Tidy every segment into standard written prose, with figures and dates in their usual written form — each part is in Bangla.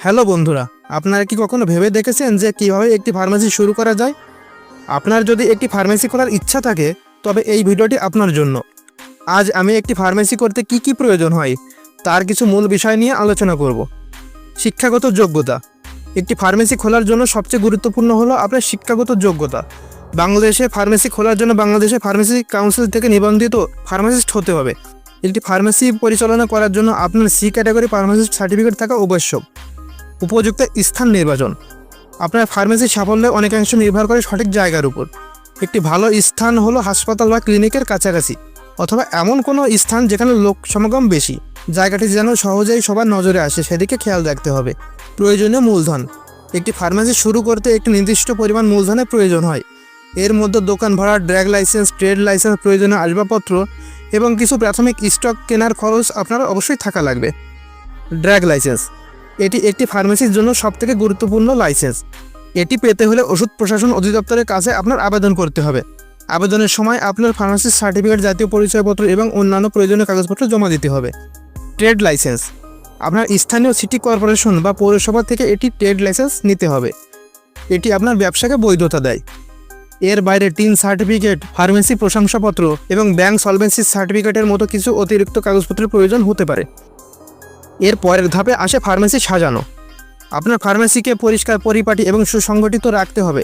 হ্যালো বন্ধুরা, আপনারা কি কখনো ভেবে দেখেছেন যে কিভাবে একটি ফার্মেসি শুরু করা যায়? আপনার যদি একটি ফার্মেসি খোলার ইচ্ছা থাকে তবে এই ভিডিওটি আপনার জন্য। আজ আমি একটি ফার্মেসি করতে কি কি প্রয়োজন হয় তার কিছু মূল বিষয় নিয়ে আলোচনা করব। শিক্ষাগত যোগ্যতা। একটি ফার্মেসি খোলার জন্য সবচেয়ে গুরুত্বপূর্ণ হলো আপনার শিক্ষাগত যোগ্যতা। বাংলাদেশে ফার্মেসি খোলার জন্য বাংলাদেশে ফার্মেসি কাউন্সিল থেকে নিবন্ধিত ফার্মাসিস্ট হতে হবে। একটি ফার্মেসি পরিচালনা করার জন্য আপনার সি ক্যাটাগরি ফার্মাসিস্ট সার্টিফিকেট থাকা আবশ্যক। উপযুক্ত স্থান নির্বাচন। আপনার ফার্মেসির সাফল্যে অনেকাংশ নির্ভর করে সঠিক জায়গার উপর। একটি ভালো স্থান হলো হাসপাতাল বা ক্লিনিকের কাছাকাছি, অথবা এমন কোনো স্থান যেখানে লোক সমাগম বেশি। জায়গাটি যেন সহজেই সবার নজরে আসে সেদিকে খেয়াল রাখতে হবে। প্রয়োজনীয় মূলধন। একটি ফার্মেসি শুরু করতে একটি নির্দিষ্ট পরিমাণ মূলধনের প্রয়োজন হয়। এর মধ্যে দোকান ভাড়া, ড্রাগ লাইসেন্স, ট্রেড লাইসেন্স, প্রয়োজনীয় আসবাবপত্র এবং কিছু প্রাথমিক স্টক কেনার খরচ আপনার অবশ্যই থাকা লাগবে। ড্রাগ লাইসেন্স, এটি একটি ফার্মেসির জন্য সবথেকে গুরুত্বপূর্ণ লাইসেন্স। এটি পেতে হলে ওষুধ প্রশাসন অধিদপ্তরের কাছে আপনার আবেদন করতে হবে। আবেদনের সময় আপনার ফার্মাসির সার্টিফিকেট, জাতীয় পরিচয়পত্র এবং অন্যান্য প্রয়োজনীয় কাগজপত্র জমা দিতে হবে। ট্রেড লাইসেন্স, আপনার স্থানীয় সিটি কর্পোরেশন বা পৌরসভা থেকে এটি ট্রেড লাইসেন্স নিতে হবে। এটি আপনার ব্যবসাকে বৈধতা দেয়। এর বাইরে টিন সার্টিফিকেট, ফার্মেসি প্রশংসাপত্র এবং ব্যাংক সলভেন্সি সার্টিফিকেটের মতো কিছু অতিরিক্ত কাগজপত্রের প্রয়োজন হতে পারে। এর পরের ধাপে আসে ফার্মেসি সাজানো। আপনার ফার্মেসিকে পরিষ্কার, পরিপাটি এবং সুসংগঠিত রাখতে হবে।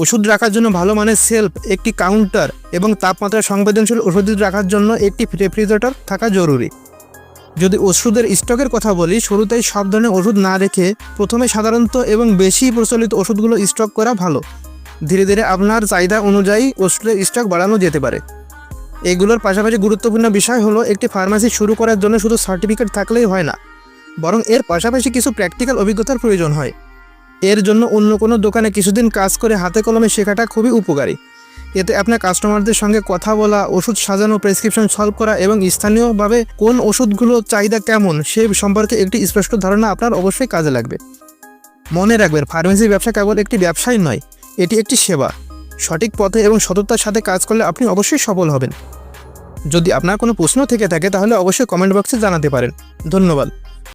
ওষুধ রাখার জন্য ভালো মানের সেলফ, একটি কাউন্টার এবং তাপমাত্রা সংবেদনশীল ওষুধ রাখার জন্য একটি রেফ্রিজারেটর থাকা জরুরি। যদি ওষুধের স্টকের কথা বলি, শুরুতেই সব ধরনের ওষুধ না রেখে প্রথমে সাধারণত এবং বেশি প্রচলিত ওষুধগুলো স্টক করা ভালো। ধীরে ধীরে আপনার চাহিদা অনুযায়ী ওষুধের স্টক বাড়ানো যেতে পারে। এগুলোর পাশাপাশি গুরুত্বপূর্ণ বিষয় হলো একটি ফার্মেসি শুরু করার জন্য শুধু সার্টিফিকেট থাকলেই হয় না, বরং এর পাশাপাশি কিছু প্র্যাকটিক্যাল অভিজ্ঞতার প্রয়োজন হয়। এর জন্য অন্য কোনো দোকানে কিছুদিন কাজ করে হাতে কলমে শেখাটা খুবই উপকারী। এতে আপনার কাস্টমারদের সঙ্গে কথা বলা, ওষুধ সাজানো, প্রেসক্রিপশন সলভ করা এবং স্থানীয়ভাবে কোন ওষুধগুলো চাহিদা কেমন সে সম্পর্কে একটি স্পষ্ট ধারণা আপনার অবশ্যই কাজে লাগবে। মনে রাখবেন, ফার্মেসি ব্যবসা কেবল একটি ব্যবসাই নয়, এটি একটি সেবা। সঠিক পথে এবং সততার সাথে কাজ করলে আপনি অবশ্যই সফল হবেন। যদি আপনার কোনো প্রশ্ন থেকে থাকে তাহলে অবশ্যই কমেন্ট বক্সে জানাতে পারেন। ধন্যবাদ।